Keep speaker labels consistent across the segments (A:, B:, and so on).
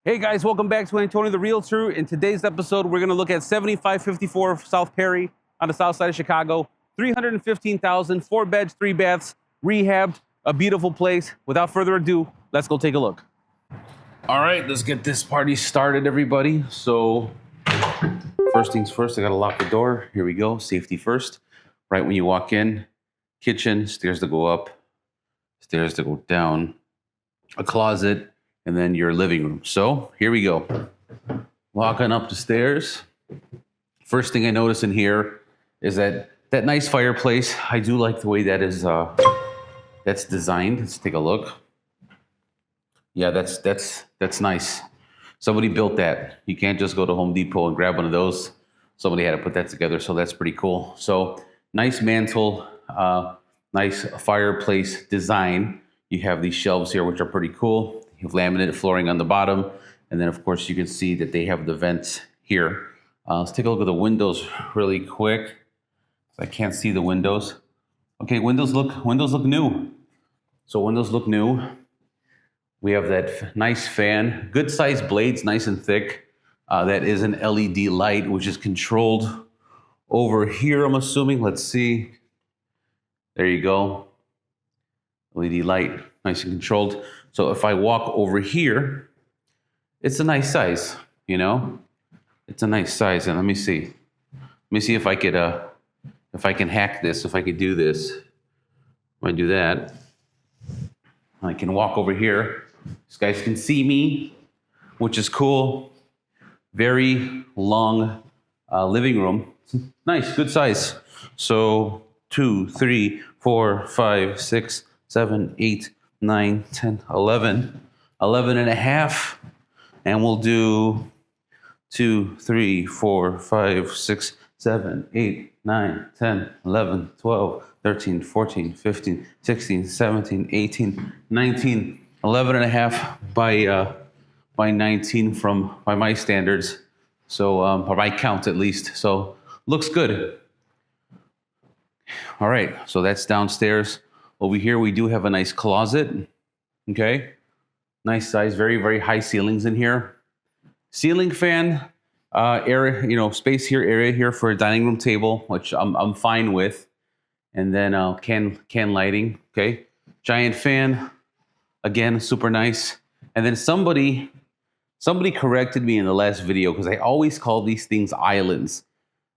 A: Hey guys, welcome back to Antonio the Realtor. In today's episode, we're going to look at 7554 South Perry on the south side of Chicago. 315,000, 4 beds, 3 baths, rehabbed, a beautiful place. Without further ado, let's go take a look. All right, let's get this party started, everybody. So first things first, I got to lock the door. Here we go, safety first. Right when you walk in, kitchen, stairs to go up, stairs to go down, a closet, and then your living room. So here we go. Walking up the stairs. First thing I notice in here is that nice fireplace. I do like the way that is that's designed. Let's take a look. Yeah, that's nice. Somebody built that. You can't just go to Home Depot and grab one of those. Somebody had to put that together, so that's pretty cool. So nice mantle, nice fireplace design. You have these shelves here, which are pretty cool. You have laminated flooring on the bottom. And then, of course, you can see that they have the vents here. Let's take a look at the windows really quick. I can't see the windows. Okay, windows look new. So windows look new. We have that nice fan, good sized blades, nice and thick. That is an LED light, which is controlled over here, I'm assuming. Let's see. There you go. LED light, nice and controlled. So if I walk over here, it's a nice size, you know? It's a nice size. And let me see if I could, if I can hack this, if I could do this. If I do that, I can walk over here. These guys can see me, which is cool. Very long living room. Nice, good size. So 2, 3, 4, 5, 6, 7, 8, 9, 10, 11, 11 and a half. And we'll do 2, 3, 4, 5, 6, 7, 8, 9, 10, 11, 12, 13, 14, 15, 16, 17, 18, 19, 11 and a half by 19 by my standards. So, or my count at least. So looks good. All right, so that's downstairs. Over here, we do have a nice closet. Okay, nice size, very, very high ceilings in here. Ceiling fan, area, space here, area here for a dining room table, which I'm fine with. And then can lighting. Okay, giant fan, again, super nice. And then somebody corrected me in the last video because I always call these things islands.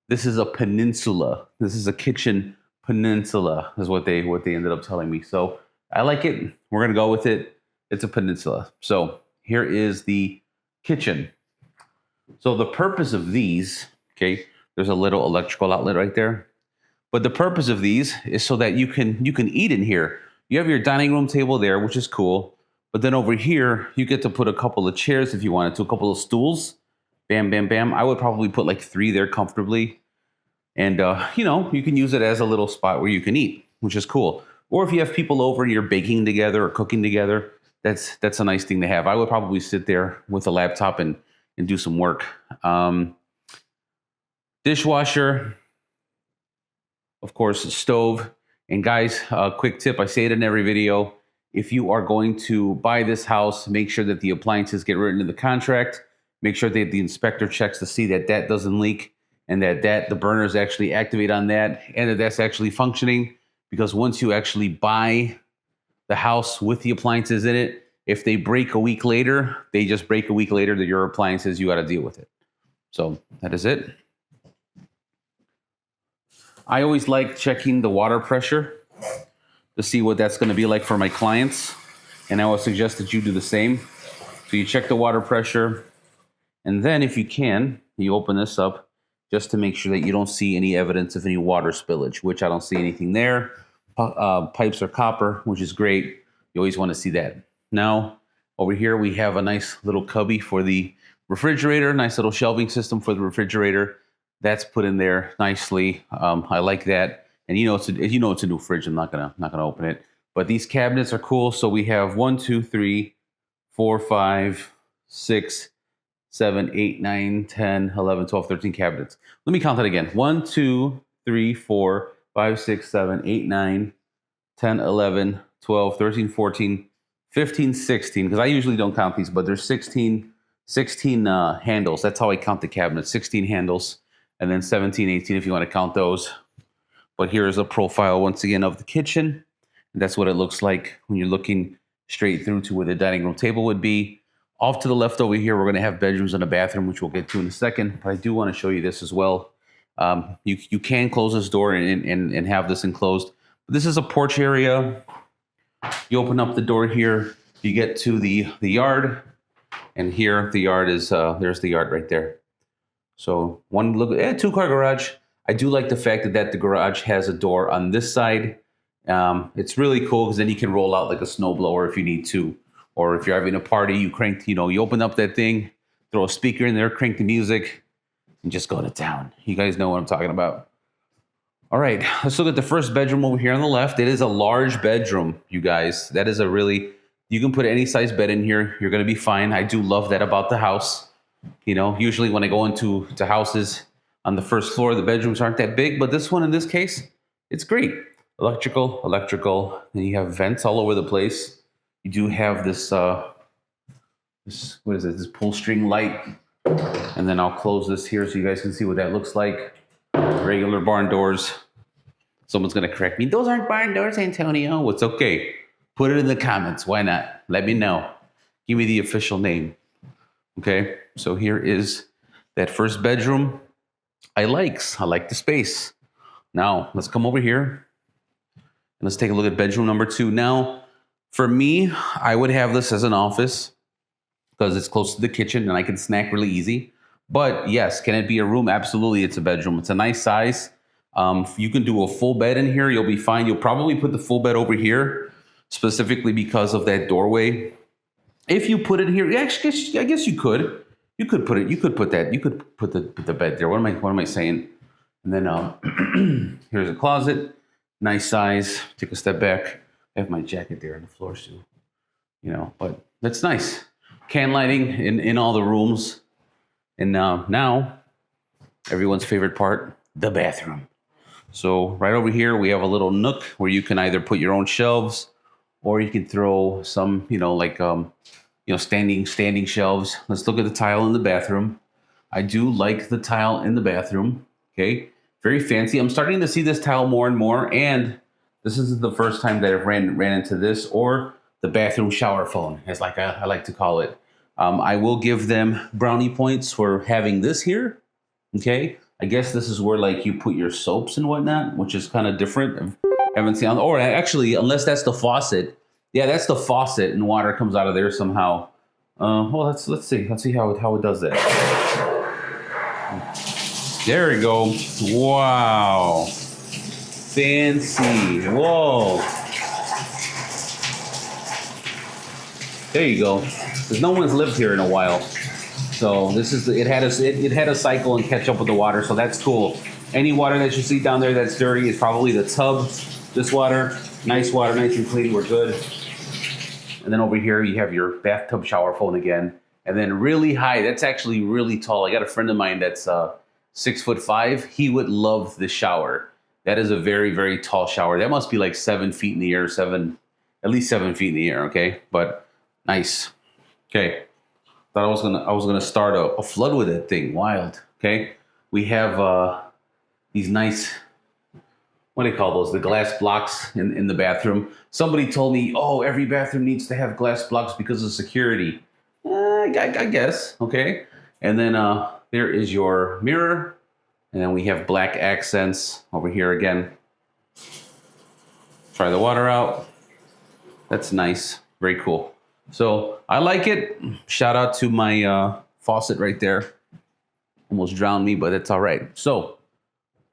A: This is a peninsula. This is a kitchen peninsula is what they ended up telling me. So I like it. We're going to go with it. It's a peninsula. So here is the kitchen. So the purpose of these, okay, there's a little electrical outlet right there. But the purpose of these is so that you can eat in here. You have your dining room table there, which is cool. But then over here, you get to put a couple of chairs if you wanted to, a couple of stools. Bam, bam, bam. I would probably put like 3 there comfortably. And, you can use it as a little spot where you can eat, which is cool. Or if you have people over and you're baking together or cooking together, that's a nice thing to have. I would probably sit there with a laptop and do some work. Dishwasher, of course, stove. And guys, quick tip, I say it in every video. If you are going to buy this house, make sure that the appliances get written in the contract. Make sure that the inspector checks to see that doesn't leak and that the burners actually activate on that and that's actually functioning. Because once you actually buy the house with the appliances in it, if they break a week later, they just break a week later that your appliances, you got to deal with it. So that is it. I always like checking the water pressure to see what that's going to be like for my clients. And I would suggest that you do the same. So you check the water pressure. And then if you can, you open this up just to make sure that you don't see any evidence of any water spillage, which I don't see anything there. Pipes are copper, which is great. You always want to see that. Now, over here, we have a nice little cubby for the refrigerator, nice little shelving system for the refrigerator. That's put in there nicely. I like that. And it's a new fridge. I'm not gonna open it. But these cabinets are cool. So we have 1, 2, 3, 4, 5, 6, 7, 8, 9, 10, 11, 12, 13 cabinets. Let me count that again. 1, 2, 3, 4, 5, 6, 7, 8, 9, 10, 11, 12, 13, 14, 15, 16. Because I usually don't count these, but there's 16 16 handles. That's how I count the cabinets, 16 handles, and then 17, 18 if you want to count those. But here is a profile once again of the kitchen. And that's what it looks like when you're looking straight through to where the dining room table would be. Off to the left over here, we're going to have bedrooms and a bathroom, which we'll get to in a second. But I do want to show you this as well. You can close this door and have this enclosed. But this is a porch area. You open up the door here, you get to the yard. And here the yard is, there's the yard right there. So one look, 2-car garage. I do like the fact that the garage has a door on this side. It's really cool because then you can roll out like a snowblower if you need to. Or if you're having a party, you open up that thing, throw a speaker in there, crank the music, and just go to town. You guys know what I'm talking about. All right, let's look at the first bedroom over here on the left. It is a large bedroom, you guys. That is you can put any size bed in here. You're gonna be fine. I do love that about the house. Usually when I go into houses on the first floor, the bedrooms aren't that big, but this one in this case, it's great. Electrical, and you have vents all over the place. You do have this, what is it? This pull string light. And then I'll close this here so you guys can see what that looks like. Regular barn doors. Someone's going to correct me. Those aren't barn doors, Antonio. It's okay. Put it in the comments. Why not? Let me know. Give me the official name. Okay. So here is that first bedroom. I like the space. Now let's come over here and let's take a look at bedroom number 2. Now, for me, I would have this as an office because it's close to the kitchen and I can snack really easy. But yes, can it be a room? Absolutely, it's a bedroom. It's a nice size. You can do a full bed in here. You'll be fine. You'll probably put the full bed over here specifically because of that doorway. If you put it here, I guess you could. You could put the bed there. What am I saying? And then here's a closet, nice size. Take a step back. I have my jacket there on the floor too, but that's nice. Can lighting in all the rooms. And now, everyone's favorite part, the bathroom. So right over here, we have a little nook where you can either put your own shelves or you can throw some, standing shelves. Let's look at the tile in the bathroom. I do like the tile in the bathroom. Okay, very fancy. I'm starting to see this tile more and more, and this isn't the first time that I've ran into this or the bathroom shower phone, as I like to call it. I will give them brownie points for having this here. Okay, I guess this is where you put your soaps and whatnot, which is kind of different. I haven't seen, or actually, unless that's the faucet. Yeah, that's the faucet, and water comes out of there somehow. Well, let's see how it does that. There we go. Wow. Fancy. Whoa. There you go. Because no one's lived here in a while. So it had a cycle and catch up with the water, so that's cool. Any water that you see down there that's dirty is probably the tub. This water, nice and clean, we're good. And then over here you have your bathtub shower phone again. And then really high, that's actually really tall. I got a friend of mine that's 6'5". He would love the shower. That is a very, very tall shower. That must be 7 feet in the air, at least 7 feet in the air, okay? But nice. Okay. Thought I was gonna start a flood with that thing. Wild. Okay. We have these nice, what do you call those? The glass blocks in the bathroom. Somebody told me, oh, every bathroom needs to have glass blocks because of security. I guess. Okay. And then there is your mirror. And then we have black accents over here again. Try the water out. That's nice. Very cool. So I like it. Shout out to my faucet right there. Almost drowned me, but it's all right. So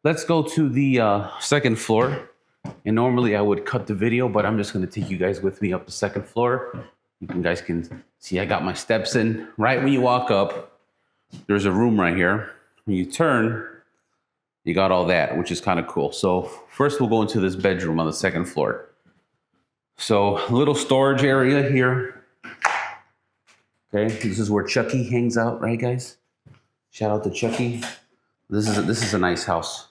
A: let's go to the second floor. And normally I would cut the video, but I'm just going to take you guys with me up the second floor. You guys can see I got my steps in. Right when you walk up, there's a room right here. When you turn, you got all that, which is kind of cool. So first we'll go into this bedroom on the second floor. So a little storage area here. Okay, this is where Chucky hangs out, right, guys? Shout out to Chucky. This is a nice house.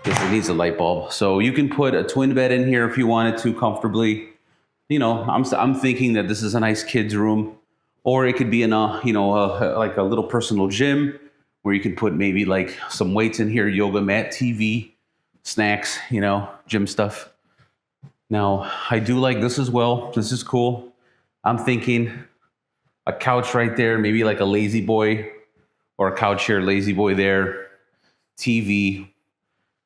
A: It needs a light bulb. So you can put a twin bed in here if you wanted to comfortably. I'm thinking that this is a nice kid's room, Or it could be in a, like a little personal gym where you can put maybe like some weights in here, yoga mat, TV, snacks, gym stuff. Now, I do like this as well. This is cool. I'm thinking a couch right there, maybe like a lazy boy, or a couch here, lazy boy there, TV,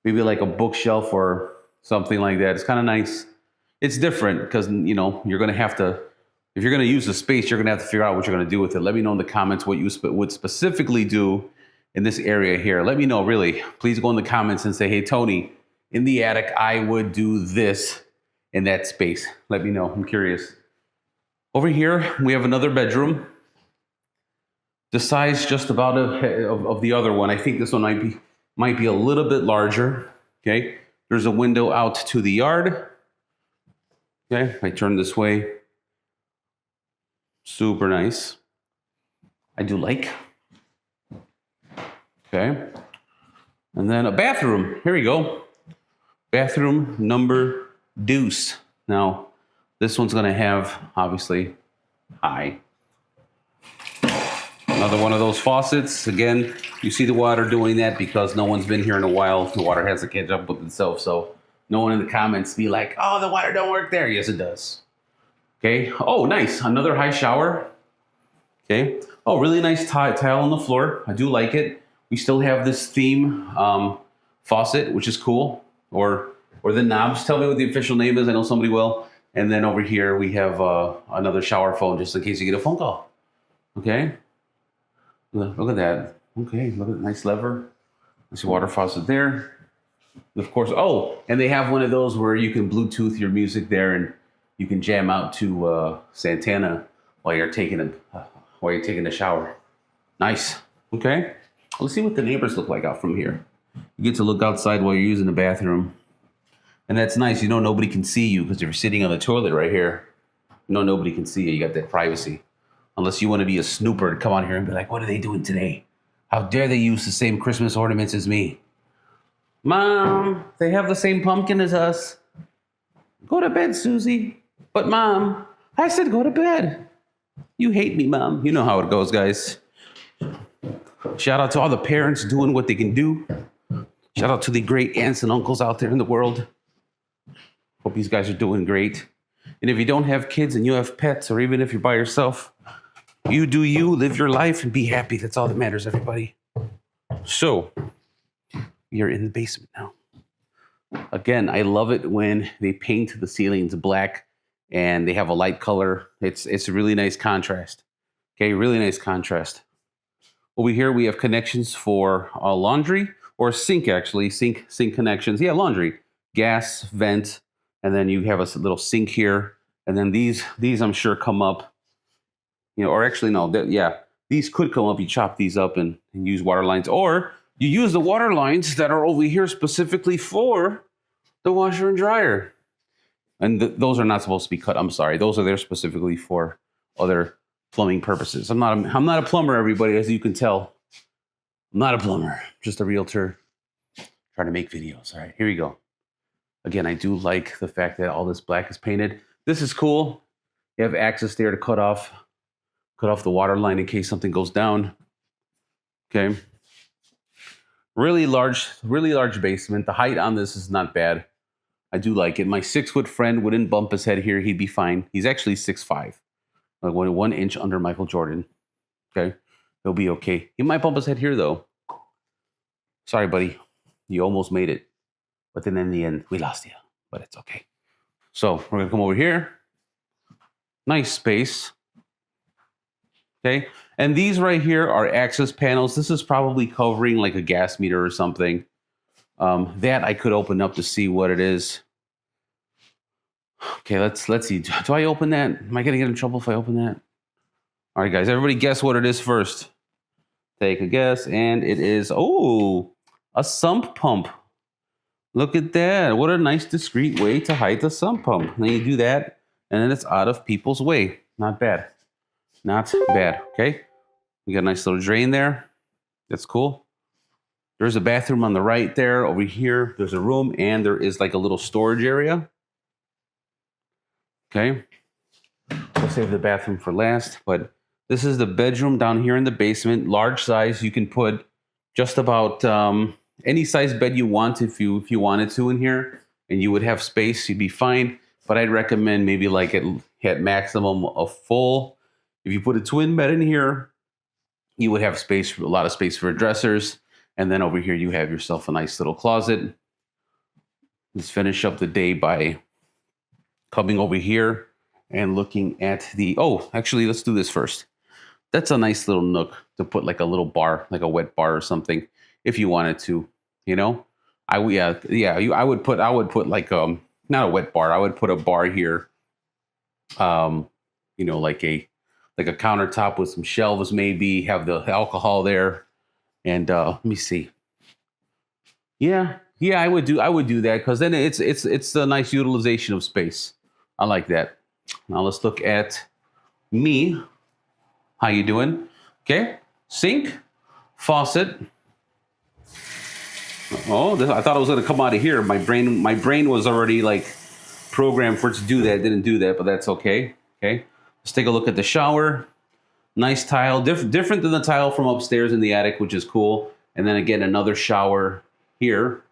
A: maybe like a bookshelf or something like that. It's kind of nice. It's different because, you're going to have to, if you're going to use the space, you're going to have to figure out what you're going to do with it. Let me know in the comments what you would specifically do in this area here. Let me know, really. Please go in the comments and say, hey, Tony, in the attic, I would do this in that space. Let me know. I'm curious. Over here, we have another bedroom. The size just about of the other one. I think this one might be a little bit larger. Okay. There's a window out to the yard. Okay. I turn this way. Super nice. I do like. Okay. And then a bathroom. Here we go. Bathroom number deuce. Now, this one's going to have, obviously, high. Another one of those faucets. Again, you see the water doing that because no one's been here in a while. The water has to catch up with itself. So no one in the comments be like, oh, the water don't work there. Yes, it does. Okay. Oh, nice. Another high shower. Okay. Oh, really nice tile on the floor. I do like it. We still have this theme faucet, which is cool. Or the knobs. Tell me what the official name is. I know somebody will. And then over here we have another shower phone just in case you get a phone call. Okay. Look at that. Okay, look at the nice lever. Nice water faucet there. Of course, oh, and they have one of those where you can Bluetooth your music there and you can jam out to Santana while you're taking a shower. Nice. Okay. Let's see what the neighbors look like out from here. You get to look outside while you're using the bathroom. And that's nice. Nobody can see you because you're sitting on the toilet right here. Nobody can see you. You got that privacy. Unless you want to be a snooper and come on here and be like, what are they doing today? How dare they use the same Christmas ornaments as me? Mom, they have the same pumpkin as us. Go to bed, Susie. But Mom, I said go to bed. You hate me, Mom. You know how it goes, guys. Shout out to all the parents doing what they can do. Shout out to the great aunts and uncles out there in the world. Hope these guys are doing great. And if you don't have kids and you have pets, or even if you're by yourself, you do you, live your life, and be happy. That's all that matters, everybody. So, we are in the basement now. Again, I love it when they paint the ceilings black and they have a light color. It's a really nice contrast. Okay, really nice contrast. Over here, we have connections for laundry or sink, actually. Sink connections. Yeah, laundry. Gas, vent, and then you have a little sink here. And then these I'm sure come up. Or actually, no, these could come up. You chop these up and use water lines. Or you use the water lines that are over here specifically for the washer and dryer. And those are not supposed to be cut. I'm sorry. Those are there specifically for other plumbing purposes. I'm not a plumber, everybody, as you can tell. I'm not a plumber, just a realtor trying to make videos. All right, here we go. Again, I do like the fact that all this black is painted. This is cool. You have access there to cut off the water line in case something goes down. Okay. Really large basement. The height on this is not bad. I do like it. My 6-foot friend wouldn't bump his head here. He'd be fine. He's actually 6'5", like 1 inch under Michael Jordan. Okay. He'll be okay. He might bump his head here though. Sorry, buddy. You almost made it. But then in the end, we lost you. But it's okay. So we're going to come over here. Nice space. Okay. And these right here are access panels. This is probably covering like a gas meter or something. That I could open up to see what it is. Okay, let's see. Do I open that? Am I going to get in trouble if I open that? All right, guys, everybody guess what it is first. Take a guess. And it is, a sump pump. Look at that. What a nice, discreet way to hide the sump pump. And then you do that, and then it's out of people's way. Not bad. Not bad, okay? We got a nice little drain there. That's cool. There's a bathroom on the right there. Over here, there's a room, and there is like a little storage area. Okay. We'll save the bathroom for last, but This is the bedroom down here in the basement, large size. You can put just about any size bed you want if you wanted to in here, and you would have space. You'd be fine. But I'd recommend maybe like at maximum a full. If you put a twin bed in here, you would have space, a lot of space for dressers, and then over here you have yourself a nice little closet. Let's finish up the day by coming over here and looking at the. Oh, actually, let's do this first. That's a nice little nook to put like a little bar, like a wet bar or something, if you wanted to. You know, I would put like not a wet bar. I would put a bar here. You know, like a countertop with some shelves, maybe have the alcohol there. And let me see. Yeah, I would do that because then it's a nice utilization of space. I like that. Now let's look at me. How you doing? Okay, sink, faucet. Oh, I thought it was going to come out of here. My brain was already like programmed for it to do that. It didn't do that, but that's okay. Okay, let's take a look at the shower. Nice tile, different than the tile from upstairs in the attic, which is cool. And then again, another shower here.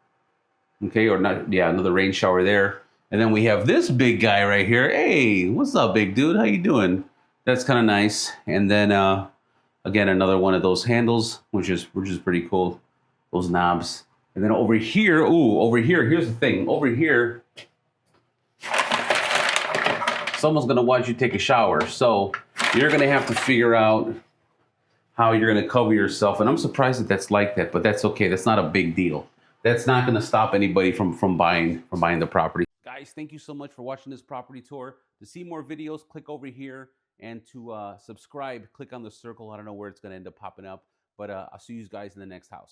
A: Okay, or not? Yeah, another rain shower there. And then we have this big guy right here. Hey, what's up, big dude? How you doing? That's kind of nice. And then again, another one of those handles, which is pretty cool. Those knobs. And then over here, over here, here's the thing. Over here, someone's gonna want you to take a shower. So you're gonna have to figure out how you're gonna cover yourself. And I'm surprised that that's like that, but that's okay. That's not a big deal. That's not gonna stop anybody from buying the property. Guys, thank you so much for watching this property tour. To see more videos, click over here. And to subscribe, click on the circle. I don't know where it's gonna end up popping up, but I'll see you guys in the next house.